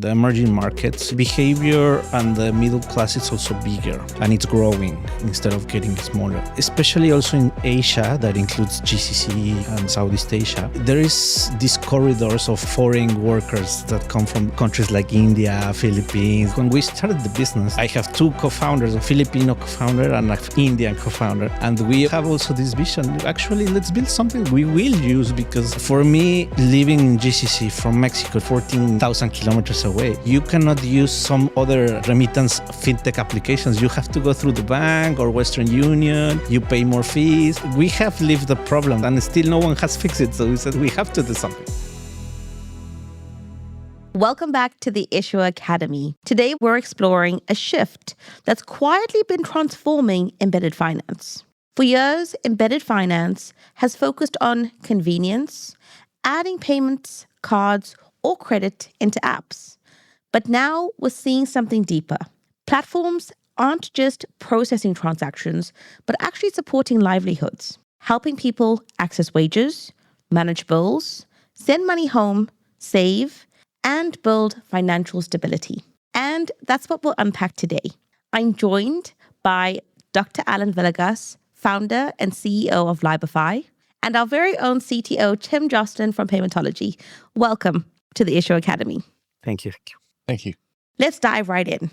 the emerging markets, behavior and the middle class is also bigger and it's growing instead of getting smaller. Especially also in Asia, that includes GCC and Southeast Asia. There is these corridors of foreign workers that come from countries like India, Philippines. When we started the business, I have two co-founders, a Filipino co-founder and an Indian co-founder. And we have also this vision, actually, let's build something we will use, because for me, living in GCC from Mexico, 14,000 kilometers away, you cannot use some other remittance fintech applications. You have to go through the bank or Western Union. You pay more fees. We have lived the problem and still no one has fixed it. So we said we have to do something. Welcome back to the Issuer Academy. Today, we're exploring a shift that's quietly been transforming embedded finance. For years, embedded finance has focused on convenience, adding payments, cards, or credit into apps. But now we're seeing something deeper. Platforms aren't just processing transactions, but actually supporting livelihoods, helping people access wages, manage bills, send money home, save, and build financial stability. And that's what we'll unpack today. I'm joined by Dr. Allan Villegas, founder and CEO of Liabify, and our very own CTO, Tim Joslyn from Paymentology. Welcome to the Issuer Academy. Thank you. Thank you. Let's dive right in.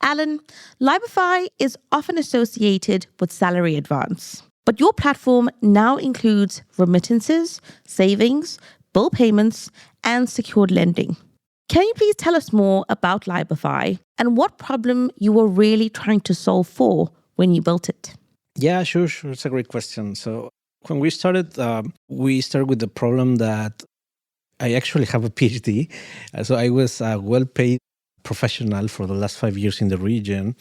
Allan, Liabify is often associated with salary advance, but your platform now includes remittances, savings, bill payments, and secured lending. Can you please tell us more about Liabify and what problem you were really trying to solve for when you built it? Yeah, sure. It's a great question. So when we started with the problem that I actually have a PhD. So I was a well-paid professional for the last 5 years in the region.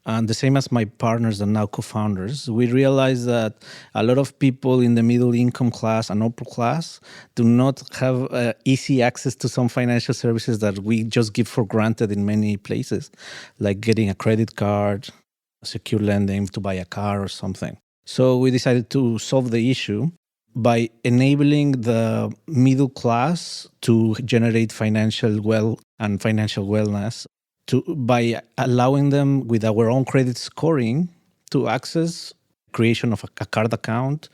And the same as my partners and now co-founders, we realized that a lot of people in the middle income class and upper class do not have easy access to some financial services that we just give for granted in many places, like getting a credit card, secure lending to buy a car or something. So we decided to solve the issue by enabling the middle class to generate financial wealth and financial wellness by allowing them with our own credit scoring to access creation of a card account,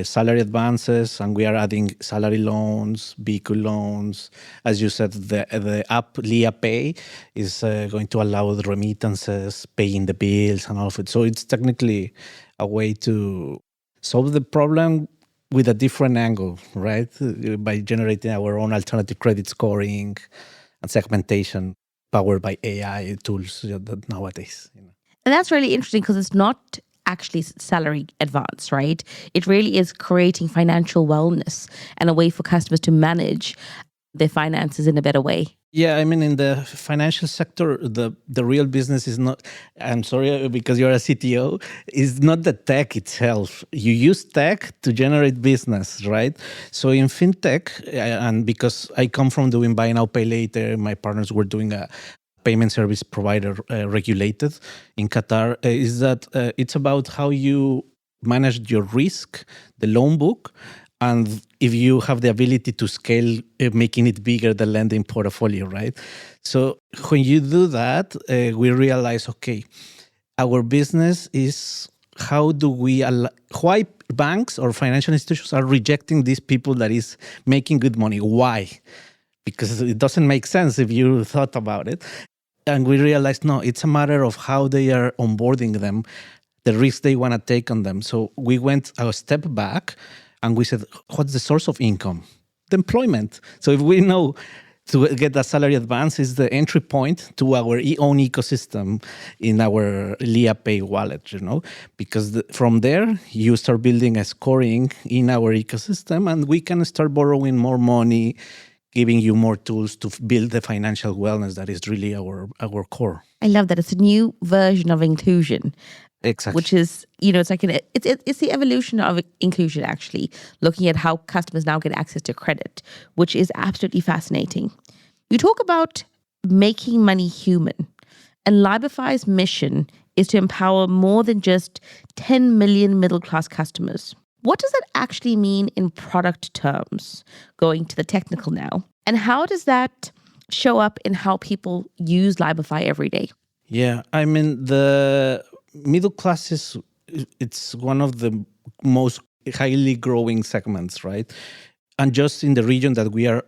salary advances, and we are adding salary loans, vehicle loans. As you said, the app Liapay is going to allow the remittances, paying the bills and all of it. So it's technically a way to solve the problem with a different angle, right? By generating our own alternative credit scoring and segmentation powered by AI tools nowadays. And that's really interesting because it's not actually salary advance, right? It really is creating financial wellness and a way for customers to manage their finances in a better way. Yeah, I mean, in the financial sector, the real business is not, I'm sorry, because you're a CTO, is not the tech itself. You use tech to generate business, right? So in fintech, and because I come from doing buy now, pay later, my partners were doing a payment service provider regulated in Qatar, is that it's about how you manage your risk, the loan book, and if you have the ability to scale, making it bigger, the lending portfolio, right? So when you do that, we realize, okay, our business is why banks or financial institutions are rejecting these people that is making good money. Why? Because it doesn't make sense if you thought about it. And we realized, no, it's a matter of how they are onboarding them, the risks they want to take on them. So we went a step back and we said, what's the source of income? The employment. So if we know to get a salary advance is the entry point to our own ecosystem in our Liapay wallet, because from there you start building a scoring in our ecosystem and we can start borrowing more money, giving you more tools to build the financial wellness that is really our core. I love that. It's a new version of inclusion. Exactly. Which is, it's like it's the evolution of inclusion, actually, looking at how customers now get access to credit, which is absolutely fascinating. You talk about making money human, and Liabify's mission is to empower more than just 10 million middle-class customers. What does that actually mean in product terms, going to the technical now? And how does that show up in how people use Liabify every day? Yeah, I mean, the middle class it's one of the most highly growing segments, right? And just in the region that we are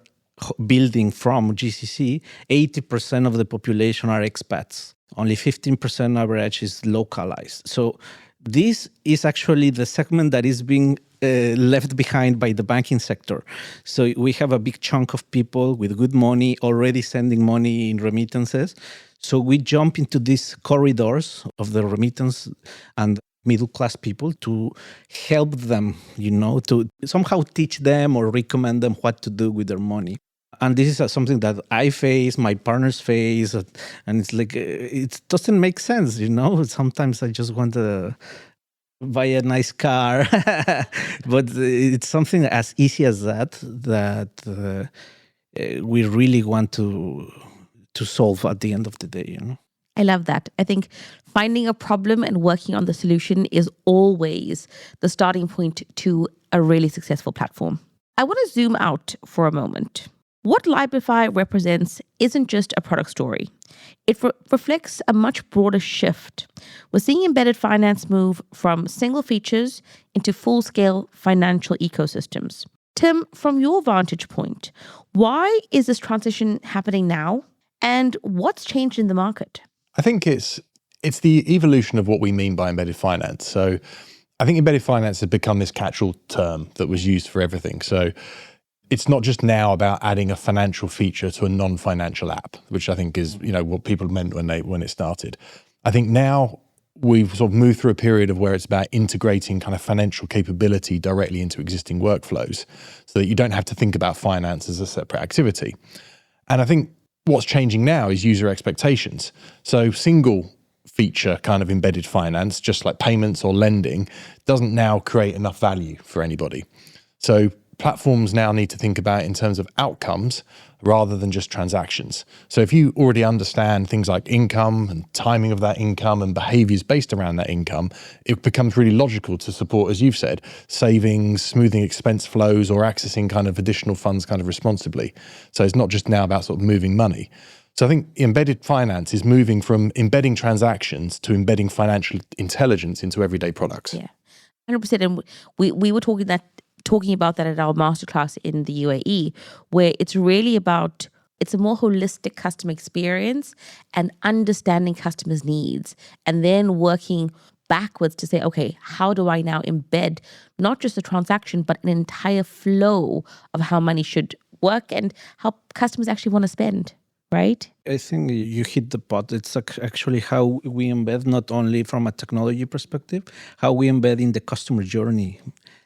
building from, GCC, 80% of the population are expats. Only 15% average is localized. So this is actually the segment that is being left behind by the banking sector. So we have a big chunk of people with good money already sending money in remittances. So we jump into these corridors of the remittance and middle class people to help them, to somehow teach them or recommend them what to do with their money. And this is something that I face, my partners face, and it's like, it doesn't make sense, Sometimes I just want to buy a nice car, but it's something as easy as that we really want to solve at the end of the day, I love that. I think finding a problem and working on the solution is always the starting point to a really successful platform. I want to zoom out for a moment. What Liabify represents isn't just a product story. It reflects a much broader shift. We're seeing embedded finance move from single features into full-scale financial ecosystems. Tim, from your vantage point, why is this transition happening now? And what's changed in the market? I think it's the evolution of what we mean by embedded finance. So I think embedded finance has become this catch-all term that was used for everything. So it's not just now about adding a financial feature to a non-financial app, which I think is, what people meant when it started. I think now we've sort of moved through a period of where it's about integrating kind of financial capability directly into existing workflows so that you don't have to think about finance as a separate activity. And I think what's changing now is user expectations. So single feature kind of embedded finance, just like payments or lending, doesn't now create enough value for anybody. So platforms now need to think about it in terms of outcomes rather than just transactions. So if you already understand things like income and timing of that income and behaviors based around that income, it becomes really logical to support, as you've said, savings, smoothing expense flows, or accessing kind of additional funds kind of responsibly. So it's not just now about sort of moving money. So I think embedded finance is moving from embedding transactions to embedding financial intelligence into everyday products. Yeah, 100%. And we were talking about that at our masterclass in the UAE, where it's really about, it's a more holistic customer experience and understanding customers' needs, and then working backwards to say, okay, how do I now embed not just a transaction, but an entire flow of how money should work and how customers actually want to spend, right? I think you hit the pot. It's actually how we embed, not only from a technology perspective, how we embed in the customer journey.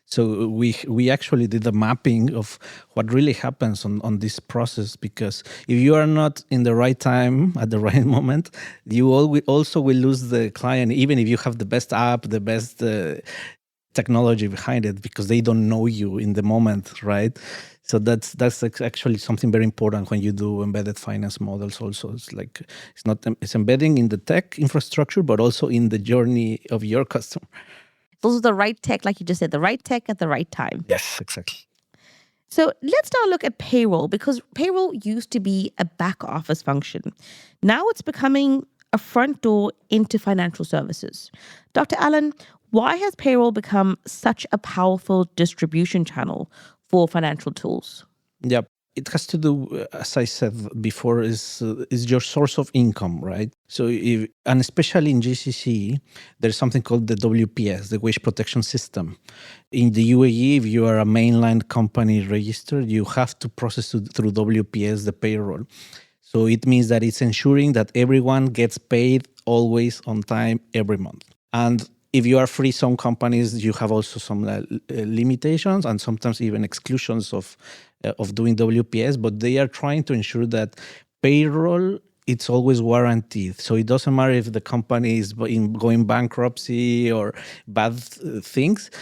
So we actually did a mapping of what really happens on this process, because if you are not in the right time at the right moment, you also will lose the client, even if you have the best app, the best technology behind it, because they don't know you in the moment, right? So that's actually something very important when you do embedded finance models. Also, it's embedding in the tech infrastructure, but also in the journey of your customer. Those are the right tech, like you just said, the right tech at the right time. Yes, exactly. So let's now look at payroll, because payroll used to be a back office function. Now it's becoming a front door into financial services. Dr. Allan, why has payroll become such a powerful distribution channel for financial tools? Yeah, it has to do, as I said before, is your source of income, right? So, and especially in GCC, there's something called the WPS, the Wage Protection System. In the UAE, if you are a mainline company registered, you have to process through WPS the payroll. So it means that it's ensuring that everyone gets paid always on time every month. And if you are free, some companies, you have also some limitations and sometimes even exclusions of doing WPS, but they are trying to ensure that payroll, it's always guaranteed. So it doesn't matter if the company is going bankruptcy or bad things.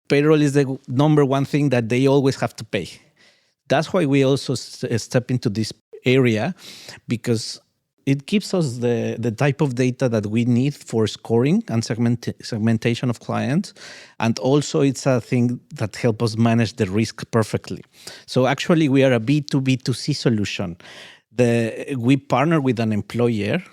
Payroll is the number one thing that they always have to pay. That's why we also step into this area, because it gives us the type of data that we need for scoring and segmentation of clients. And also it's a thing that helps us manage the risk perfectly. So actually we are a B2B2C solution We partner with an employer.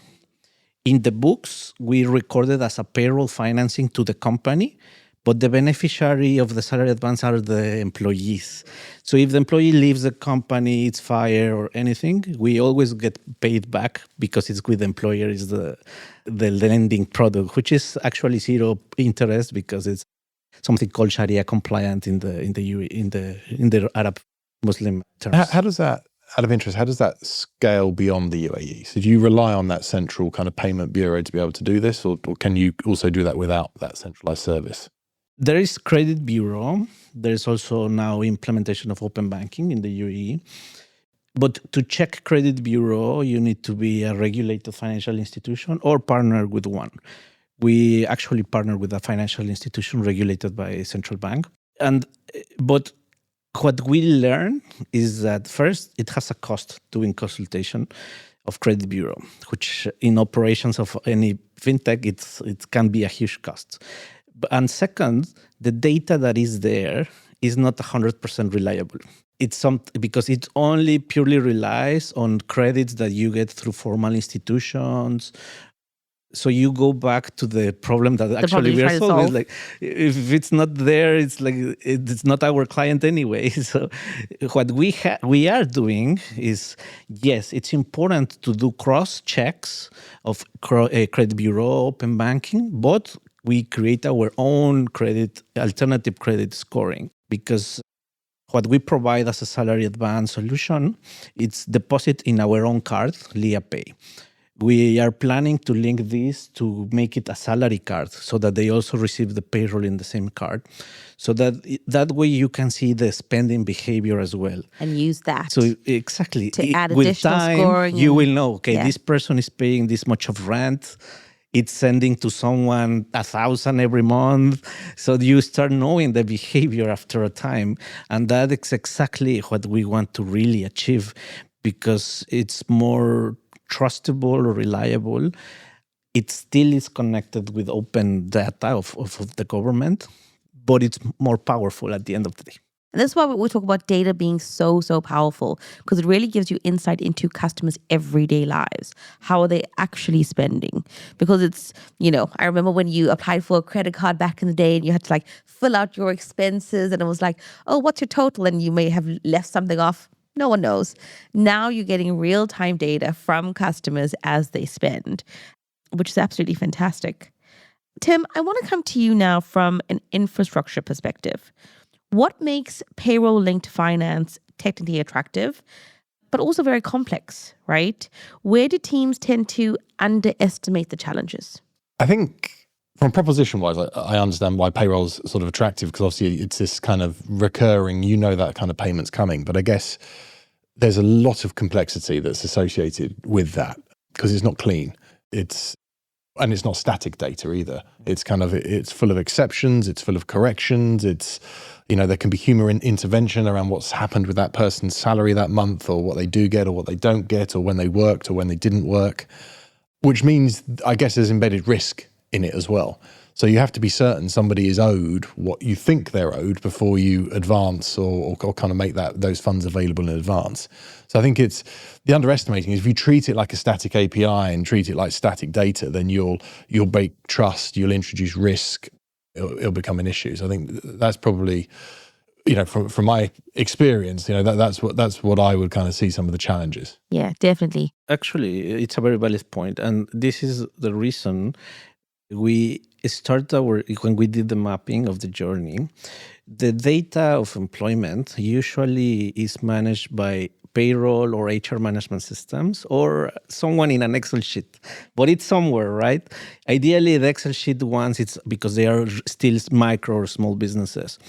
In the books, we recorded as a payroll financing to the company, but the beneficiary of the salary advance are the employees. So if the employee leaves the company, it's fired or anything, we always get paid back because it's with the employer is the lending product, which is actually zero interest because it's something called Sharia compliant in the Arab Muslim terms. How does that, out of interest, how does that scale beyond the UAE? So do you rely on that central kind of payment bureau to be able to do this, or can you also do that without that centralized service? There is credit bureau. There is also now implementation of open banking in the UAE. But to check credit bureau, you need to be a regulated financial institution or partner with one. We actually partner with a financial institution regulated by a central bank. But what we learn is that first, it has a cost doing consultation of credit bureau, which in operations of any fintech, it can be a huge cost. And second, the data that is there is not 100% reliable. It's because it only purely relies on credits that you get through formal institutions. So you go back to the problem that actually we are solving. It's like, if it's not there, it's like it's not our client anyway. So what we are doing is, yes, it's important to do cross checks of credit bureau, open banking, but we create our own alternative credit scoring, because what we provide as a salary advance solution, it's deposit in our own card, Liabify. We are planning to link this to make it a salary card so that they also receive the payroll in the same card. So that way you can see the spending behavior as well. And use that. So exactly. To add with additional time, scoring. You will know, this person is paying this much of rent. It's sending to someone 1,000 every month. So you start knowing the behavior after a time. And that is exactly what we want to really achieve, because it's more trustable or reliable. It still is connected with open data of the government, but it's more powerful at the end of the day. And that's why we talk about data being so powerful, because it really gives you insight into customers' everyday lives. How are they actually spending? Because it's, I remember when you applied for a credit card back in the day and you had to fill out your expenses and it was like, oh, what's your total? And you may have left something off. No one knows. Now you're getting real-time data from customers as they spend, which is absolutely fantastic. Tim, I want to come to you now from an infrastructure perspective. What makes payroll-linked finance technically attractive, but also very complex, right? Where do teams tend to underestimate the challenges? I think from proposition-wise, I understand why payroll's sort of attractive, because obviously it's this kind of recurring, that kind of payment's coming. But I guess there's a lot of complexity that's associated with that, because it's not clean. And it's not static data either. It's full of exceptions. It's full of corrections. There can be human intervention around what's happened with that person's salary that month, or what they do get or what they don't get, or when they worked or when they didn't work, which means, I guess, there's embedded risk in it as well. So you have to be certain somebody is owed what you think they're owed before you advance or kind of make those funds available in advance. So I think it's the underestimating is, if you treat it like a static API and treat it like static data, then you'll break trust, you'll introduce risk, it'll become an issue. So I think that's probably, from my experience, that's what I would kind of see some of the challenges. Yeah, definitely. Actually, it's a very valid point, and this is the reason we start when we did the mapping of the journey. The data of employment usually is managed by payroll or HR management systems or someone in an Excel sheet, but it's somewhere, right? Ideally, the Excel sheet ones, it's because they are still micro or small businesses.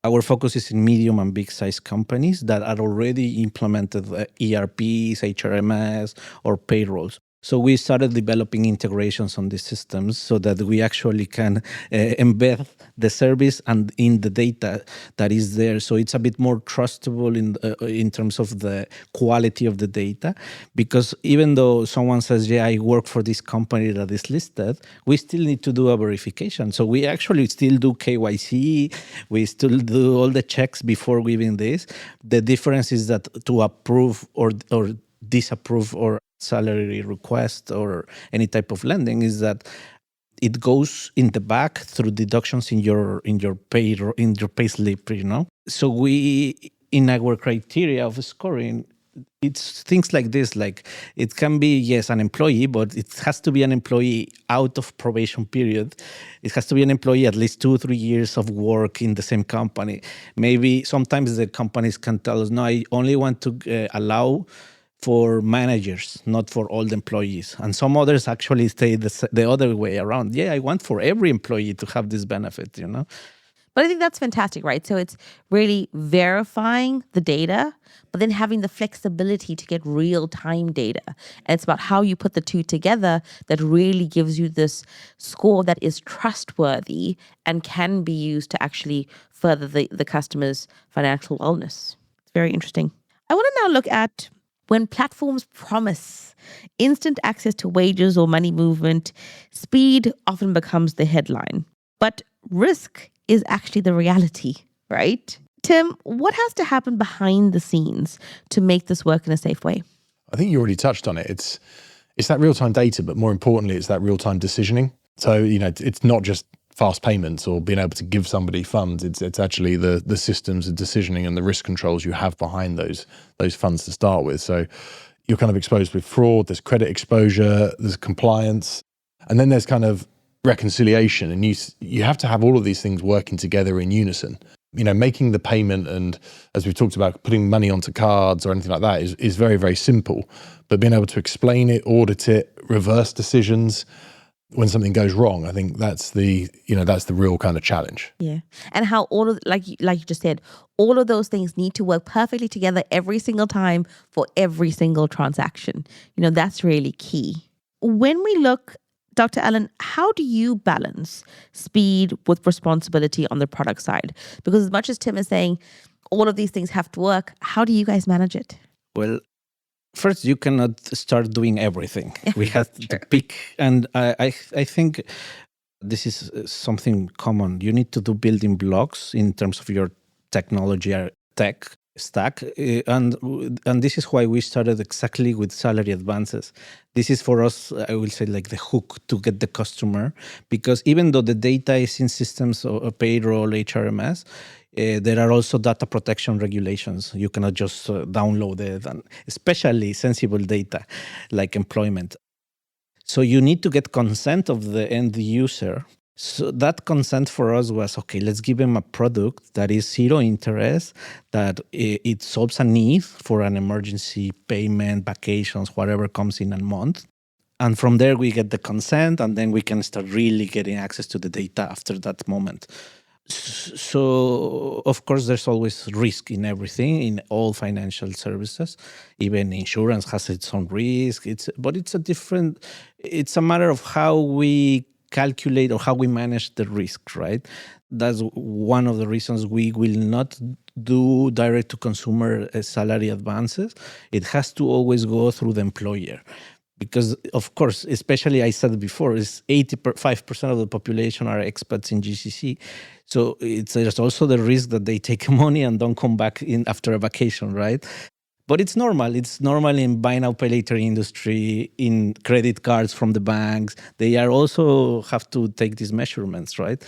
Our focus is in medium and big size companies that are already implemented ERPs, HRMS, or payrolls. So we started developing integrations on these systems so that we actually can embed the service and in the data that is there. So it's a bit more trustable in terms of the quality of the data. Because even though someone says, yeah, I work for this company that is listed, we still need to do a verification. So we actually still do KYC. We still do all the checks before giving this. The difference is that to approve or disapprove or salary request or any type of lending is that it goes in the back through deductions in your pay slip, So we, in our criteria of scoring, it's things like this, like it can be, yes, an employee, but it has to be an employee out of probation period. It has to be an employee at least 2-3 years of work in the same company. Maybe sometimes the companies can tell us, no, I only want to allow for managers, not for all the employees. And some others actually say the other way around. Yeah, I want for every employee to have this benefit, But I think that's fantastic, right? So it's really verifying the data, but then having the flexibility to get real-time data. And it's about how you put the two together that really gives you this score that is trustworthy and can be used to actually further the customer's financial wellness. It's very interesting. I want to now look at when platforms promise instant access to wages or money movement, speed often becomes the headline. But risk is actually the reality, right? Tim, what has to happen behind the scenes to make this work in a safe way? I think you already touched on it. It's that real-time data, but more importantly, it's that real-time decisioning. So, it's not just fast payments or being able to give somebody funds. It's actually the systems of decisioning and the risk controls you have behind those funds to start with. So you're kind of exposed with fraud, there's credit exposure, there's compliance, and then there's kind of reconciliation. And you have to have all of these things working together in unison. Making the payment and, as we talked about, putting money onto cards or anything like that is very, very simple. But being able to explain it, audit it, reverse decisions when something goes wrong, I think that's the real kind of challenge. Yeah. And how all of, like you just said, all of those things need to work perfectly together every single time for every single transaction. That's really key. When we look, Dr. Allan, how do you balance speed with responsibility on the product side? Because as much as Tim is saying all of these things have to work, how do you guys manage it? Well, first, you cannot start doing everything. We have to pick. And I think this is something common. You need to do building blocks in terms of your technology or tech stack. And this is why we started exactly with salary advances. This is for us, I will say, like the hook to get the customer. Because even though the data is in systems of payroll, HRMS, there are also data protection regulations. You cannot just download it, and especially sensible data like employment. So you need to get consent of the end user. So that consent for us was, okay, let's give them a product that is zero interest, that it solves a need for an emergency payment, vacations, whatever comes in a month. And from there, we get the consent, and then we can start really getting access to the data after that moment. So, of course, there's always risk in everything, in all financial services. Even insurance has its own risk. But it's a matter of how we calculate or how we manage the risk, right? That's one of the reasons we will not do direct-to-consumer salary advances. It has to always go through the employer. Because, of course, especially I said before, is 85% of the population are expats in GCC. So there's also the risk that they take money and don't come back in after a vacation, right? But it's normal. It's normal in buy now, pay later industry, in credit cards from the banks. They are also have to take these measurements, right?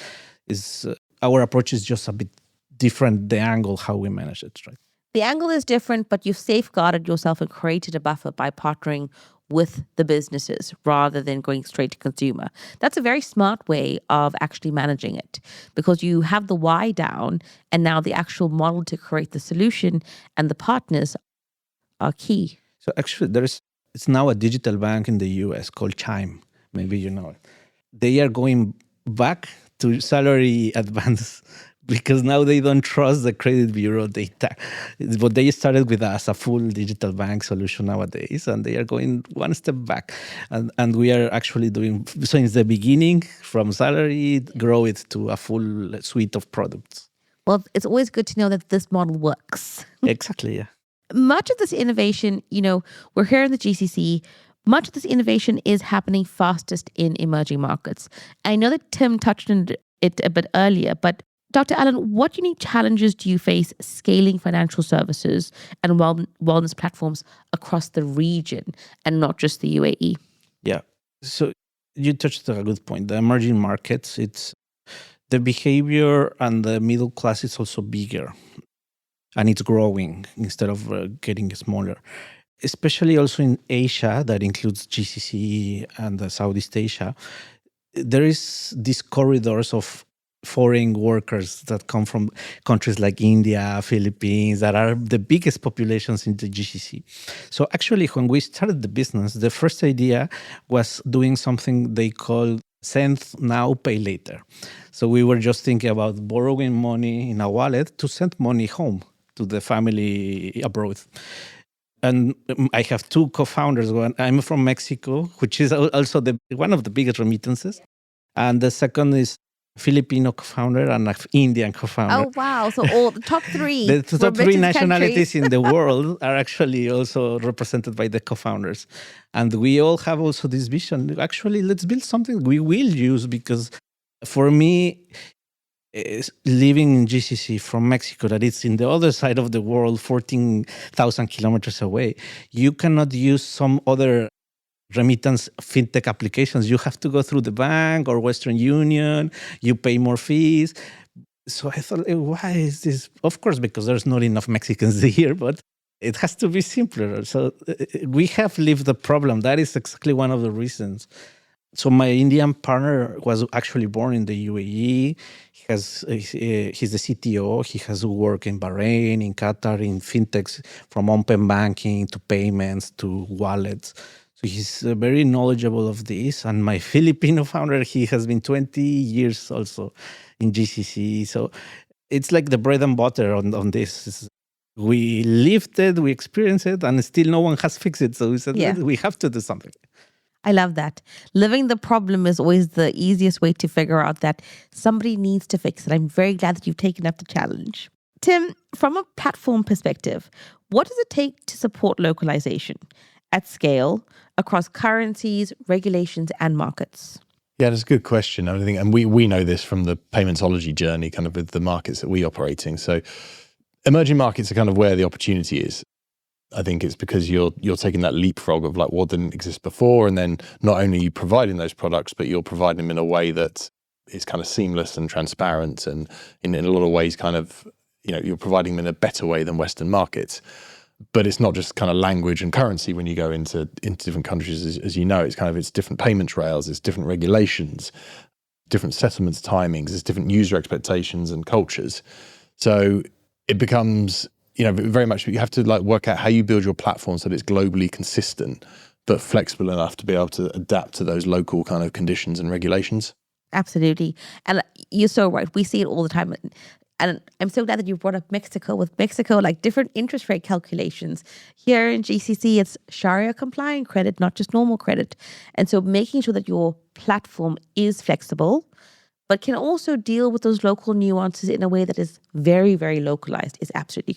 Our approach is just a bit different, the angle, how we manage it, right? The angle is different, but you've safeguarded yourself and created a buffer by partnering with the businesses rather than going straight to consumer. That's a very smart way of actually managing it, because you have the why down, and now the actual model to create the solution and the partners are key. So actually, it's now a digital bank in the US called Chime. Maybe you know it. They are going back to salary advance because now they don't trust the credit bureau data. But they started with us, a full digital bank solution nowadays, and they are going one step back. And we are actually doing, since the beginning, from salary, grow it to a full suite of products. Well, it's always good to know that this model works. Exactly, yeah. Much of this innovation, we're here in the GCC. Much of this innovation is happening fastest in emerging markets. I know that Tim touched on it a bit earlier, but Dr. Allan, what unique challenges do you face scaling financial services and wellness platforms across the region and not just the UAE? Yeah. So you touched a good point. The emerging markets, it's the behavior and the middle class is also bigger and it's growing instead of getting smaller. Especially also in Asia, that includes GCC and Southeast Asia, there is these corridors of foreign workers that come from countries like India, Philippines, that are the biggest populations in the GCC. So actually, when we started the business, the first idea was doing something they call send now, pay later. So we were just thinking about borrowing money in a wallet to send money home to the family abroad. And I have two co-founders. I'm from Mexico, which is also one of the biggest remittances. And the second is Filipino co-founder and an Indian co-founder. Oh, wow. So all the top three. The top three nationalities countries. in the world are actually also represented by the co-founders. And we all have also this vision. Actually, let's build something we will use, because for me, living in GCC from Mexico, that it's in the other side of the world, 14,000 kilometers away, you cannot use some other remittance fintech applications. You have to go through the bank or Western Union. You pay more fees. So I thought, why is this? Of course, because there's not enough Mexicans here, but it has to be simpler. So we have lived the problem. That is exactly one of the reasons. So my Indian partner was actually born in the UAE. He's the CTO. He has worked in Bahrain, in Qatar, in fintechs, from open banking to payments to wallets. So he's very knowledgeable of this. And my Filipino founder, he has been 20 years also in GCC. So it's like the bread and butter on this. We lived it, we experienced it, and still no one has fixed it. So we said, we have to do something. I love that. Living the problem is always the easiest way to figure out that somebody needs to fix it. I'm very glad that you've taken up the challenge. Tim, from a platform perspective, what does it take to support localization at scale across currencies, regulations, and markets? Yeah, that's a good question. I think, and we know this from the Paymentology journey, kind of with the markets that we operate in. So emerging markets are kind of where the opportunity is. I think it's because you're taking that leapfrog of like what didn't exist before, and then not only are you providing those products, but you're providing them in a way that is kind of seamless and transparent, and in a lot of ways kind of, you're providing them in a better way than Western markets. But it's not just kind of language and currency when you go into different countries, as you know. It's different payment rails, it's different regulations, different settlements timings, it's different user expectations and cultures. So it becomes, very much you have to like work out how you build your platform so that it's globally consistent, but flexible enough to be able to adapt to those local kind of conditions and regulations. Absolutely. And you're so right. We see it all the time. And I'm so glad that you brought up Mexico. With Mexico, like different interest rate calculations. Here in GCC, it's Sharia compliant credit, not just normal credit. And so making sure that your platform is flexible, but can also deal with those local nuances in a way that is very, very localized is absolutely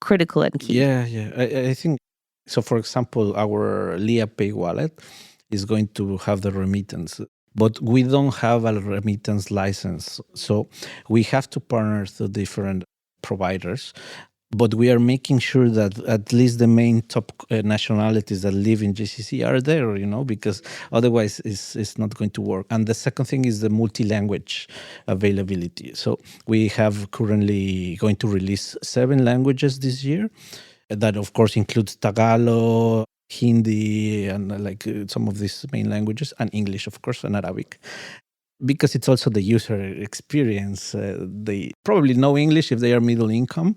critical and key. Yeah. I think, so for example, our Liabify wallet is going to have the remittance, but we don't have a remittance license. So we have to partner with different providers, but we are making sure that at least the main top nationalities that live in GCC are there, because otherwise it's not going to work. And the second thing is the multi-language availability. So we have currently going to release 7 languages this year. That, of course, includes Tagalog, Hindi, and some of these main languages, and English, of course, and Arabic. Because it's also the user experience. They probably know English if they are middle income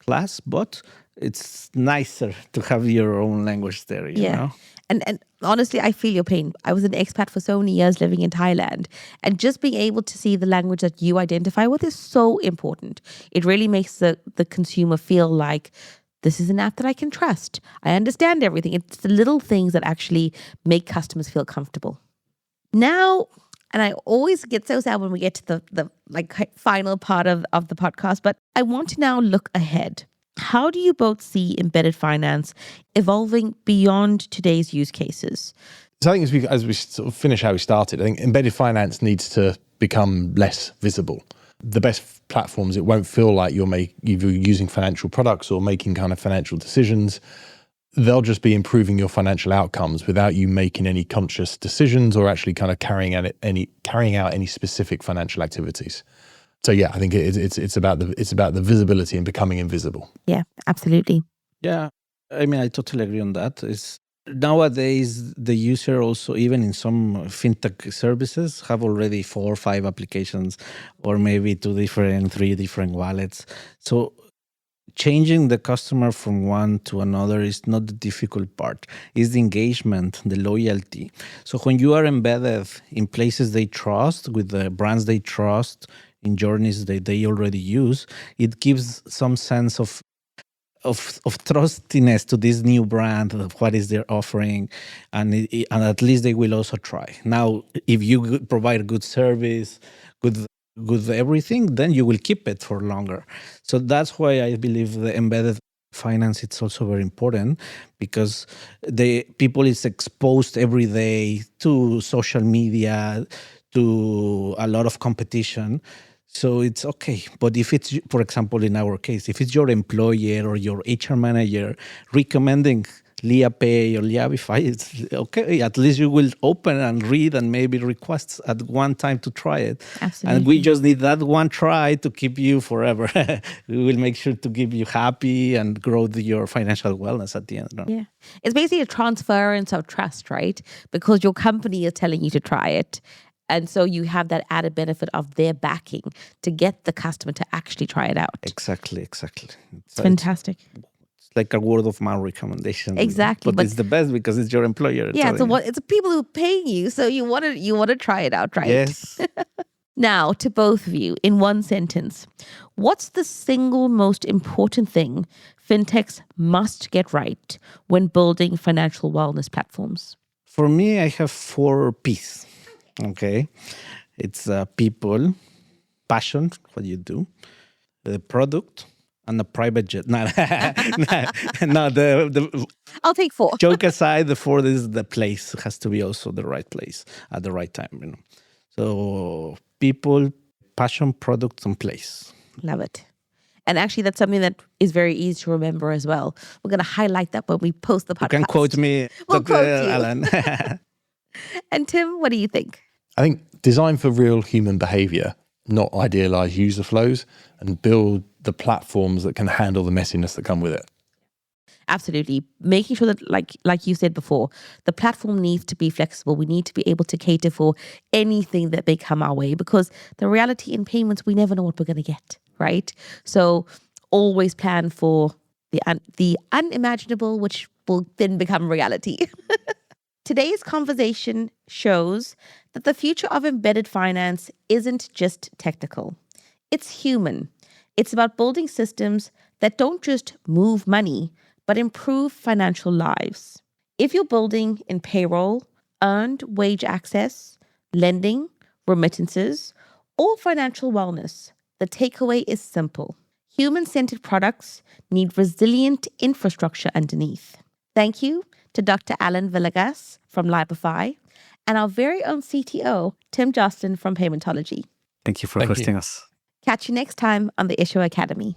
class, but it's nicer to have your own language there, you know? And honestly, I feel your pain. I was an expat for so many years living in Thailand, and just being able to see the language that you identify with is so important. It really makes the consumer feel like this is an app that I can trust. I understand everything. It's the little things that actually make customers feel comfortable. Now, and I always get so sad when we get to the final part of the podcast, but I want to now look ahead. How do you both see embedded finance evolving beyond today's use cases? So I think as we sort of finish how we started, I think embedded finance needs to become less visible. the best platforms, it won't feel like you're using financial products or making kind of financial decisions. They'll just be improving your financial outcomes without you making any conscious decisions or actually kind of carrying out any specific financial activities. So yeah, I think it's about the visibility and becoming invisible. Yeah, absolutely. Yeah, I mean, I totally agree on that. Nowadays, the user also, even in some fintech services, have already 4 or 5 applications, or maybe 3 different wallets. So changing the customer from one to another is not the difficult part. It's the engagement, the loyalty. So when you are embedded in places they trust, with the brands they trust, in journeys that they already use, it gives some sense of trustiness to this new brand, of what is they're offering, and at least they will also try. Now, if you provide good service, good everything, then you will keep it for longer. So that's why I believe the embedded finance it's also very important, because the people is exposed every day to social media, to a lot of competition. So it's okay. But if it's, for example, in our case, if it's your employer or your HR manager recommending Liapay or Liabify, it's okay. At least you will open and read and maybe request at one time to try it. Absolutely. And we just need that one try to keep you forever. We will make sure to keep you happy and grow your financial wellness at the end. No? Yeah. It's basically a transference of trust, right? Because your company is telling you to try it. And so you have that added benefit of their backing to get the customer to actually try it out. Exactly. It's fantastic. It's like a word of mouth recommendation. Exactly. But it's the best because it's your employer. Yeah, it's people who are paying you, so you want to try it out, right? Yes. Now, to both of you, in one sentence, what's the single most important thing fintechs must get right when building financial wellness platforms? For me, I have 4 P's. Okay, it's people, passion, what you do, the product, and the private jet. No, I'll take 4. Joke aside, the 4th is the place. It has to be also the right place at the right time. So people, passion, product, and place. Love it. And actually, that's something that is very easy to remember as well. We're going to highlight that when we post the podcast. You can quote me, we'll quote you. Allan. And Tim, what do you think? I think design for real human behavior, not idealized user flows, and build the platforms that can handle the messiness that come with it. Absolutely. Making sure that, like you said before, the platform needs to be flexible. We need to be able to cater for anything that may come our way, because the reality in payments, we never know what we're going to get, right? So always plan for the unimaginable, which will then become reality. Today's conversation shows that the future of embedded finance isn't just technical. It's human. It's about building systems that don't just move money, but improve financial lives. If you're building in payroll, earned wage access, lending, remittances, or financial wellness, the takeaway is simple. Human-centered products need resilient infrastructure underneath. Thank you to Dr. Allan Villegas from Liabify and our very own CTO, Tim Joslyn from Paymentology. Thank you for hosting us. Catch you next time on the Issuer Academy.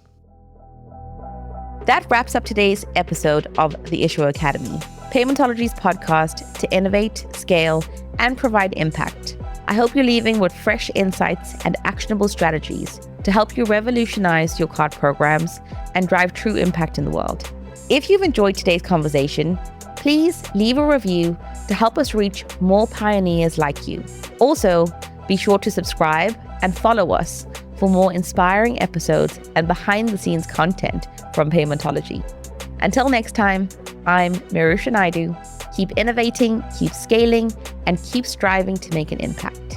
That wraps up today's episode of the Issuer Academy, Paymentology's podcast to innovate, scale, and provide impact. I hope you're leaving with fresh insights and actionable strategies to help you revolutionize your card programs and drive true impact in the world. If you've enjoyed today's conversation, please leave a review to help us reach more pioneers like you. Also, be sure to subscribe and follow us for more inspiring episodes and behind-the-scenes content from Paymentology. Until next time, I'm Merusha Naidu. Keep innovating, keep scaling, and keep striving to make an impact.